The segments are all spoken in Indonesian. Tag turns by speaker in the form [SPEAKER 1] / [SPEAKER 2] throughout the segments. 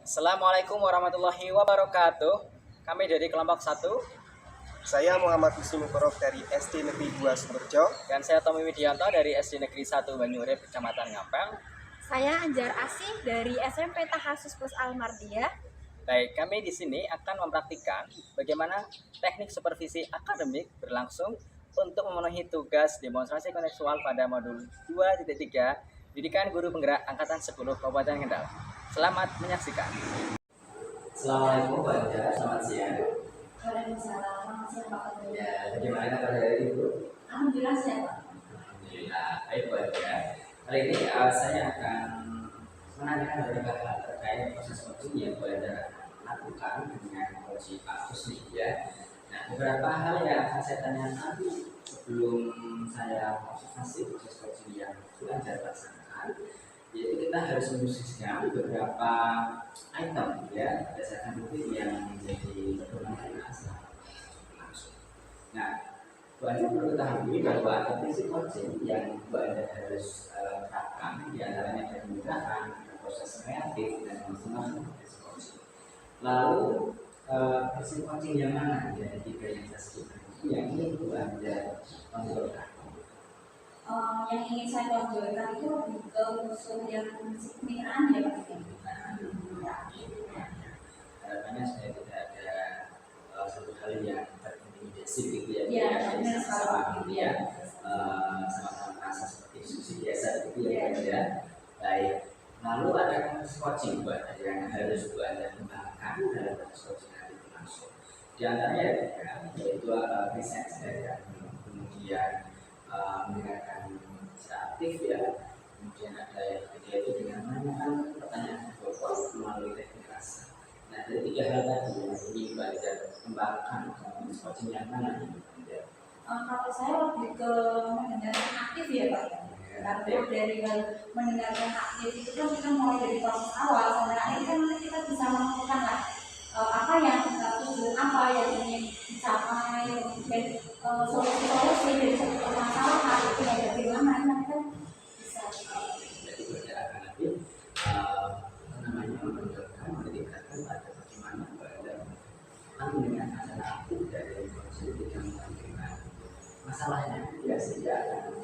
[SPEAKER 1] Assalamualaikum warahmatullahi wabarakatuh. Kami dari kelompok 1
[SPEAKER 2] Saya Muhammad Husni Mukorok dari SD Negeri 2 Sumberjo.
[SPEAKER 1] dan saya Tommy Widianto dari SD Negeri 1 Banyurip, Kecamatan Ngapel.
[SPEAKER 3] Saya Anjar Asih dari SMP Tahasus Plus Almardiah.
[SPEAKER 1] Baik, kami di sini akan mempraktikkan bagaimana teknik supervisi akademik berlangsung untuk memenuhi tugas demonstrasi kontekstual pada modul 2.3 Didikan Guru Penggerak Angkatan 10 Kabupaten Kendal. Selamat menyaksikan. Assalamualaikum Pak Anjar, selamat siang.
[SPEAKER 3] Waalaikumsalam, selamat siang Pak Ketua.
[SPEAKER 1] Ya, bagaimana kabar hari Ibu?
[SPEAKER 3] Alhamdulillah sehat Pak.
[SPEAKER 1] Alhamdulillah, baik Bu Anjar. Kali ini saya akan menanyakan beberapa hal terkait proses coaching yang Bu Anjar lakukan dengan coaching Pak Husni ya. Nah, beberapa hal yang akan saya tanyakan sebelum saya konsultasi proses coaching yang Bu Anjar laksanakan, yaitu kita harus menyisihkan beberapa item ya berdasarkan bukti yang menjadi pedoman dan asal langsung. Nah, Bu Anda perlu ketahui bahwa ada prinsip coaching yang Bu Anda harus terapkan, diantaranya ada pemudaan, proses kreatif dan maksimal prinsip coaching. Lalu prinsip coaching yang mana dari tiga yang saya sebutkan yang ini Bu Anda tonjolkan?
[SPEAKER 3] Yang ingin saya tonjolkan itu lebih ke unsur yang kemitraan ya Pak.
[SPEAKER 1] Harapannya supaya tidak ada satu hal yang terintimidasi gitu ya,
[SPEAKER 3] Iya,
[SPEAKER 1] jadi sama-sama gitu ya, sama-sama merasa seperti diskusi biasa gitu ya. Ya. Baik, lalu ada proses coaching buat yang harus Bu Anda kembangkan dalam proses coaching nanti langsung. Di antaranya yaitu riset dan kemudian mendengarkan secara aktif ya, kemudian ada yang ketiga itu dengan menanyakan pertanyaan jawab melalui teknik rasa. Nah, dari tiga hal tadi yang ingin Bu Anda kembangkan coaching yang mana nih?
[SPEAKER 3] Kalau saya lebih ke mendengarkan aktif ya Pak. Karena dari mendengarkan aktif itu kan kita mulai dari proses awal sampai akhir kan nanti kita bisa menemukan lah apa yang tujuan apa yang ingin dicapai, dan solusi-solusi dari satu permasalahan itu ya bagaimana nanti kan bisa.
[SPEAKER 1] Jadi berjalan nanti apa namanya menunjukkan meningkatkan pada bagaimana Bu Anda mendengarkan secara aktif dari konsep yang menentukan masalahnya ya, sehingga akan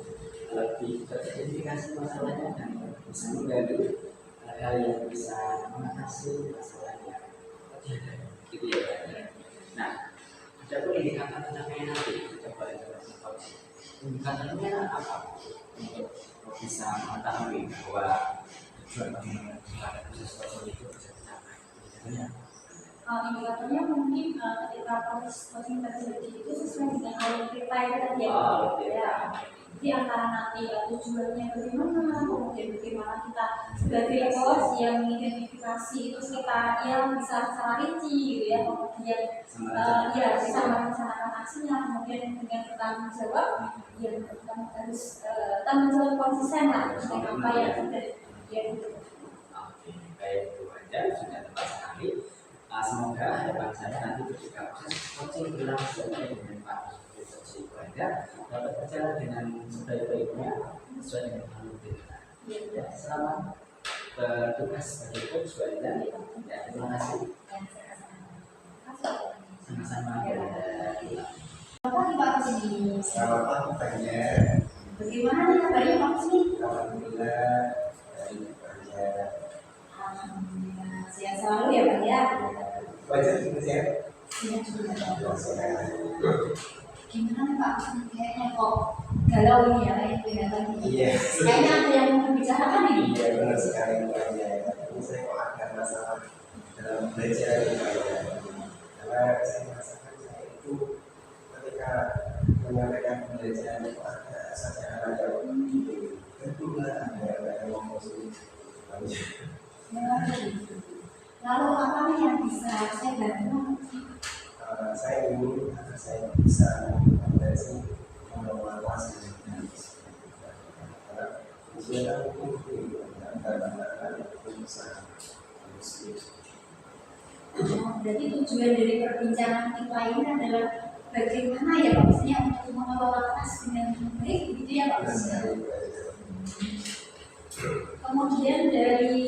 [SPEAKER 1] lebih teridentifikasi masalahnya dan bisa menggali hal yang bisa mengatasi masalahnya gitu ya Pak. Nah, ada pun indikator pencapaian nanti coba coaching. Indikatornya apa untuk bisa mengetahui bahwa tujuan bagaimana pada proses coaching itu bisa tercapai?
[SPEAKER 3] Indikatornya mungkin ketika proses coaching terjadi itu sesuai dengan alur kita itu tadi ya. Jadi antara nanti tujuannya bagaimana, kemudian bagaimana kita sebagai coach yang mengidentifikasi itu kita yang bisa secara rinci gitu ya, kemudian ya bisa melaksanakan aksinya, kemudian dengan bertanggung jawab ya kita harus tanggung jawab konsisten lah dengan apa yang sudah ya gitu.
[SPEAKER 1] Oke, baik Bu Anda sudah tepat sekali. Semoga harapan saya nanti ketika proses coaching berlangsung dengan Pak Husni Bu Anda dapat berjalan dengan sebaik-baiknya sesuai dengan alur kita. Ya, selamat bertugas sebagai coach Bu Anda. Ya, terima kasih. Sama-sama.
[SPEAKER 3] Apa nih Pak Husni?
[SPEAKER 2] Selamat pagi Pak Nya.
[SPEAKER 3] Bagaimana nih kabarnya Pak Husni?
[SPEAKER 2] Alhamdulillah baik Pak Nya.
[SPEAKER 3] Alhamdulillah sehat selalu ya Pak ya.
[SPEAKER 2] Wajah juga sehat.
[SPEAKER 3] Sehat juga.
[SPEAKER 2] Sehat.
[SPEAKER 3] Gimana nih Pak Husni, kayaknya kok galau ini ya kayak kelihatan ini.
[SPEAKER 2] Iya.
[SPEAKER 3] Kayaknya ada yang mau dibicarakan ini.
[SPEAKER 2] Iya benar sekali Pak Nya. Ini saya kok ada masalah dalam belajar ini Pak Nya. Karena saya merasakan saya itu ketika menyampaikan pembelajaran itu ada saja ada gitu. Tentu ada ngomong sini.
[SPEAKER 3] Lalu apa nih yang bisa saya bantu?
[SPEAKER 2] Saya ingin agar saya bisa mengatasi mengevaluasi karena ujian itu antara bisa
[SPEAKER 3] Berarti tujuan dari perbincangan kita ini adalah bagaimana ya Pak Husni untuk mengelola kelas dengan baik gitu ya Pak Husni. Kemudian dari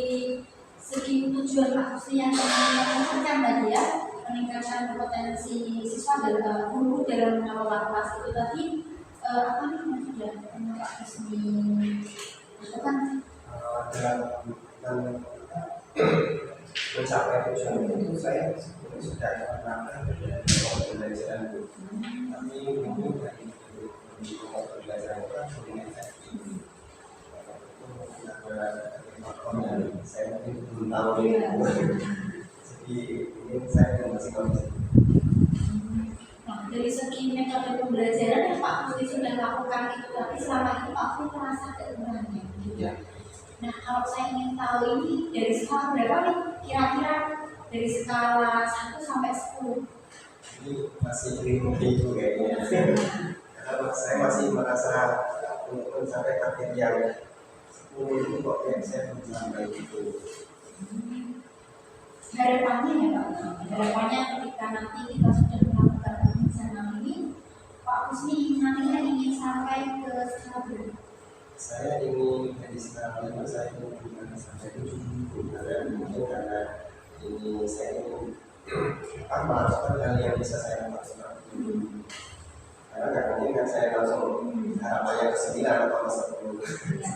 [SPEAKER 3] segi tujuan tujuan Pak Husni yang menginginkan tadi ya, meningkatkan kompetensi siswa dalam guru dalam mengelola kelas itu tadi apa nih yang sudah Pak Husni itu kan
[SPEAKER 2] dalam mencapai tujuan itu saya sebetulnya sudah menerapkan pembelajaran itu, tapi mungkin dari pembelajaran itu belum efektif. Itu ada faktor yang saya mungkin belum tahu itu. Jadi ini saya masih kondisi.
[SPEAKER 3] Nah, dari segi metode pembelajaran yang Pak Husni sudah lakukan itu, tapi selama ini Pak Husni merasa kekurangannya.
[SPEAKER 2] Ya.
[SPEAKER 3] Nah, kalau saya ingin tahu ini dari skala berapa nih? Kira-kira dari skala 1 sampai 10.
[SPEAKER 2] Ini masih belum itu kayaknya. Karena saya masih merasa untuk mencapai target yang 10 itu kok yang saya belum sampai itu.
[SPEAKER 3] Harapannya ya Pak, harapannya ketika nanti kita sudah melakukan pembicaraan ini, Pak Husni nantinya ingin sampai ke skala berapa?
[SPEAKER 2] Saya ingin dari sekarang ini saya ingin sampai 7 karena ini saya ingin melakukan hal yang bisa saya lakukan. Karena kadang ini kan saya langsung harapannya ke 9 atau ke 10.
[SPEAKER 3] Ya.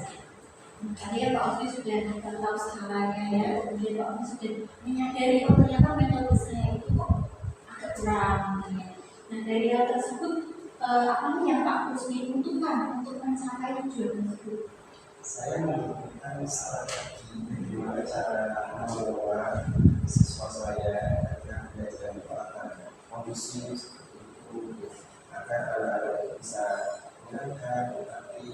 [SPEAKER 3] Tadi ya Pak Husni sudah tahu skalanya ya, kemudian Pak Husni sudah menyadari oh ternyata metode saya itu kok agak kurang. Nah dari hal tersebut apa nih yang Pak Husni butuhkan untuk mencapai tujuan tersebut?
[SPEAKER 2] Saya membutuhkan strategi bagaimana cara mengelola siswa saya agar belajar itu akan kondusif seperti itu, agar anak-anak itu bisa menangkap tetapi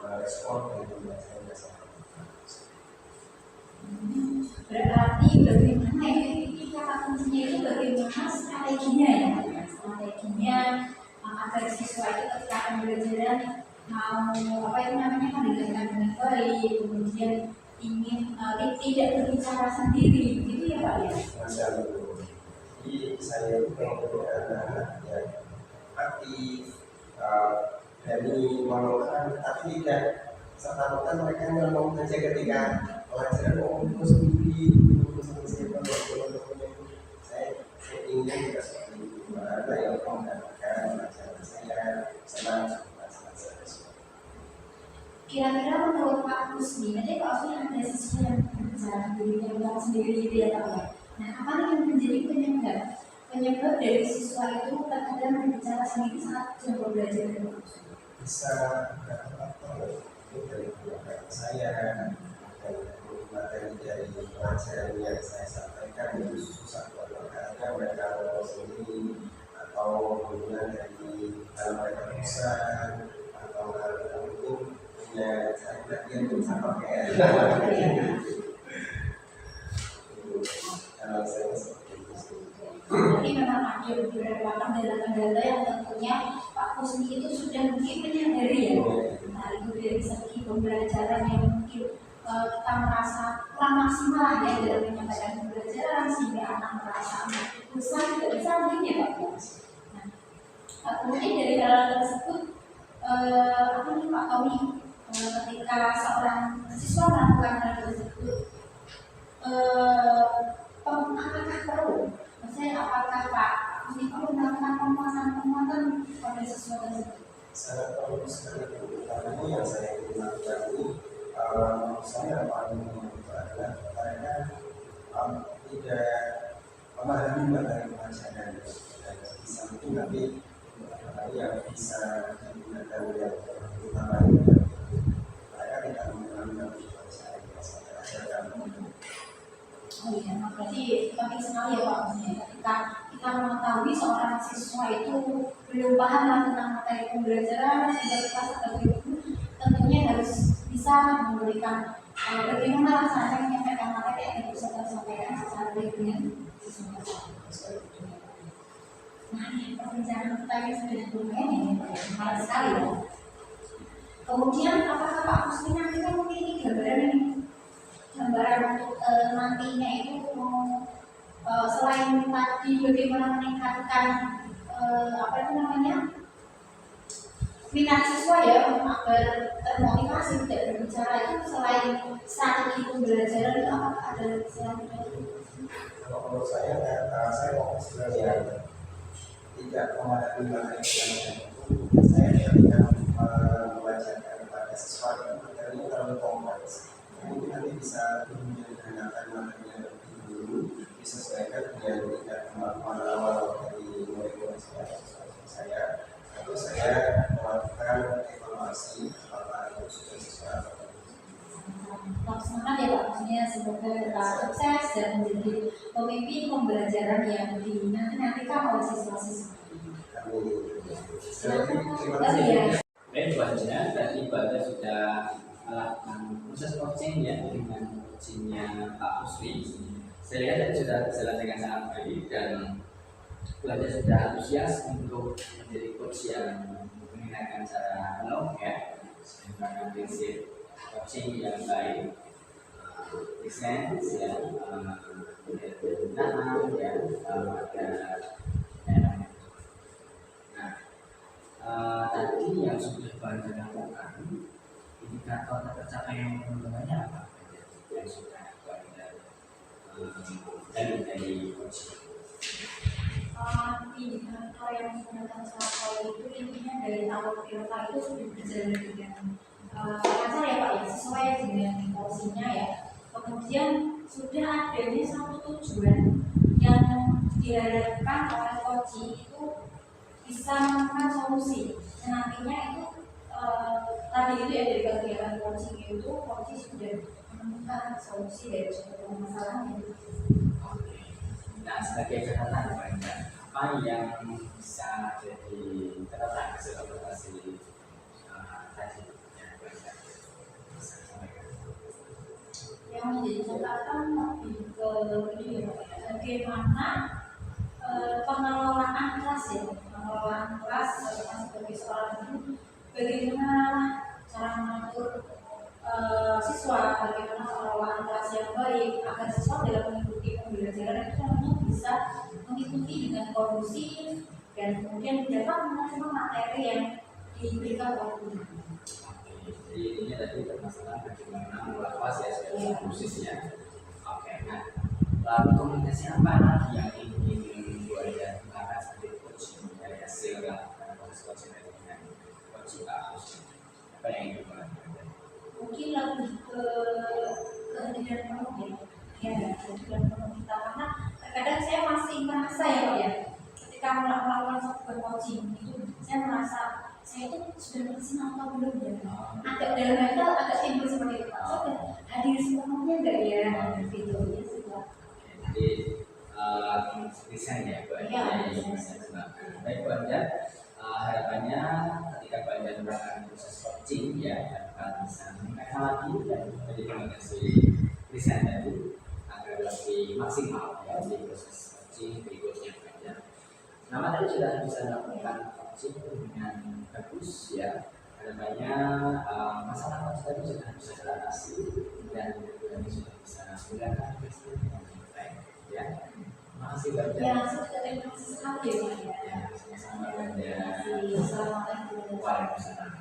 [SPEAKER 2] merespon dengan belajar yang saya lakukan.
[SPEAKER 3] Berarti bagaimana ini kata kuncinya itu bagaimana strateginya ya, strateginya agar siswa itu ketika pembelajaran mau apa itu namanya mendengarkan dengan baik, kemudian ingin tidak berbicara sendiri, gitu ya Pak ya.
[SPEAKER 2] Macam itu. Jadi saya itu pengen anak-anak yang aktif, berani melakukan, tapi tidak serta-merta mereka ngomong saja ketika pelajaran ngomong sendiri, saya ingin juga seperti itu. Ada yang mengatakan pelajaran saya senang
[SPEAKER 3] Kira-kira menurut Pak Husni, nanti Pak Husni ada siswa yang berbicara sendiri, yang bilang sendiri gitu ya Pak ya. Nah apa nih yang menjadi penyebab dari siswa itu terkadang berbicara sendiri saat jam pembelajaran itu?
[SPEAKER 2] bisa faktor itu dari keluarga saya dan materi dari pelajaran yang saya sampaikan itu susah buat mereka mereka ngomong sendiri atau hubungan dari hal mereka perusahaan atau hal itu punya cara yang sama kayak kalau saya seperti itu.
[SPEAKER 3] Jadi memang ada beberapa kendala-kendala yang tentunya Pak Husni itu sudah mungkin menyadari ya. Nah itu dari segi pembelajaran yang mungkin kita merasa kurang maksimal ya dalam menyampaikan pembelajaran sehingga anak merasa bosan tidak bisa mungkin ya Pak. Nah kemudian dari hal tersebut apa nih Pak Tommy ketika seorang siswa melakukan hal tersebut apakah perlu? Maksudnya apakah Pak Husni perlu melakukan penguatan pada siswa tersebut?
[SPEAKER 2] Sangat perlu sekali karena yang saya lakukan ini saya paling adalah mereka tidak memahami materi pelajaran dan di samping tapi yang bisa digunakan yang utama mereka tidak memahami pelajaran yang saya ajarkan.
[SPEAKER 3] Oh iya, berarti penting sekali ya Pak Husni. Ketika kita mengetahui seorang siswa itu belum paham tentang materi pembelajaran, sehingga kita sebagai guru tentunya harus bisa memberikan bagaimana rasanya menyampaikan materi yang bisa tersampaikan secara baik dengan siswa. Nah, perbincangan kita ini sudah lumayan ya, menarik sekali ya. Kemudian apakah Pak Husni nanti kan memiliki gambaran untuk nantinya itu selain tadi bagaimana meningkatkan apa itu namanya minat siswa ya agar termotivasi tidak berbicara itu selain strategi pembelajaran itu apakah ada selanjutnya itu
[SPEAKER 2] kalau menurut saya fokus belajar tidak memahami materi yang itu. Saya ketika membacakan pada sesuatu materinya terlalu kompleks, mungkin nanti bisa menyederhanakan materinya lebih dulu, disesuaikan dengan tingkat kemampuan awal dari murid-murid saya. Lalu saya melakukan evaluasi apakah itu sudah sesuai atau tidak.
[SPEAKER 3] Semangat ya Pak, maksudnya semoga kita sukses dan menjadi pemimpin pembelajaran yang dinanti-nantikan oleh siswa-siswa. Silakan Pak ya.
[SPEAKER 1] Baik, selanjutnya tadi Bapak sudah melakukan proses coaching ya dengan coachingnya Pak Usri. Saya lihat tadi sudah berjalan dengan sangat baik dan Bapak sudah antusias untuk menjadi coach yang menggunakan cara penuh ya, menggunakan prinsip coaching yang baik, presence ya, penggunaan ya, ada. Nah, tadi yang sudah Bapak lakukan, indikator tercapaian perkembangannya apa? Yang sudah Bapak dari coaching.
[SPEAKER 3] Indikator yang sudah tercapai itu intinya dari tahun ke depan itu sudah berjalan dengan lancar ya Pak ya, sesuai dengan porsinya ya. Kemudian sudah adanya satu tujuan yang diharapkan oleh coaching itu bisa menemukan solusi. Nantinya itu tadi itu ya dari kegiatan coaching itu coaching sudah menemukan solusi dari suatu permasalahan itu.
[SPEAKER 1] Nah, sebagai catatan banyak apa yang bisa jadi catatan hasil observasi tadi yang banyak bisa sampaikan.
[SPEAKER 3] Yang menjadi catatan lebih ke ini bagaimana pengelolaan kelas ya, pengelolaan kelas sebagai seorang guru, bagaimana cara mengatur siswa, bagaimana pengelolaan kelas yang baik agar siswa dalam mengikuti pembelajaran itu memang bisa mengikuti dengan kondusif dan kemudian dapat menerima materi yang diberikan oleh guru.
[SPEAKER 1] Jadi ini tadi permasalahan bagaimana mengelola kelas ya secara khusus ya. Oke, nah lalu komunikasi apa lagi yang ingin Bu Aida gunakan sebagai coaching dari hasil melakukan proses coaching dengan coaching Pak Usri? Apa yang ingin dilakukan?
[SPEAKER 3] Mungkin lebih ke kehadiran penuh ya, kehadiran penuh kita, karena terkadang saya masih merasa ya Pak ya, ketika melakukan sebuah coaching itu saya merasa saya itu sudah maksimal atau belum ya, agak dalam hal agak timbul seperti itu Pak, saya sudah hadir sepenuhnya enggak ya gitu ya sih Pak.
[SPEAKER 1] Jadi desain ya Bu Aida yang bisa dilakukan. Baik Bu Aida, harapannya ketika Bu Aida melakukan proses coaching ya akan bisa meningkatkan lagi dan menjadi mengasih desain tadi agar lebih maksimal ya di proses coaching berikutnya Bu Aida. Nama tadi sudah bisa melakukan coaching dengan bagus ya. Harapannya masalah coaching tadi sudah bisa teratasi dan kami sudah bisa menggunakan prinsip dengan baik ya. Terima kasih Bu Aida.
[SPEAKER 3] Ya, saya juga terima kasih sekali ya Pak ya.
[SPEAKER 1] Ya, sama-sama Bu Aida.
[SPEAKER 3] Terima kasih. Assalamualaikum.
[SPEAKER 1] Waalaikumsalam.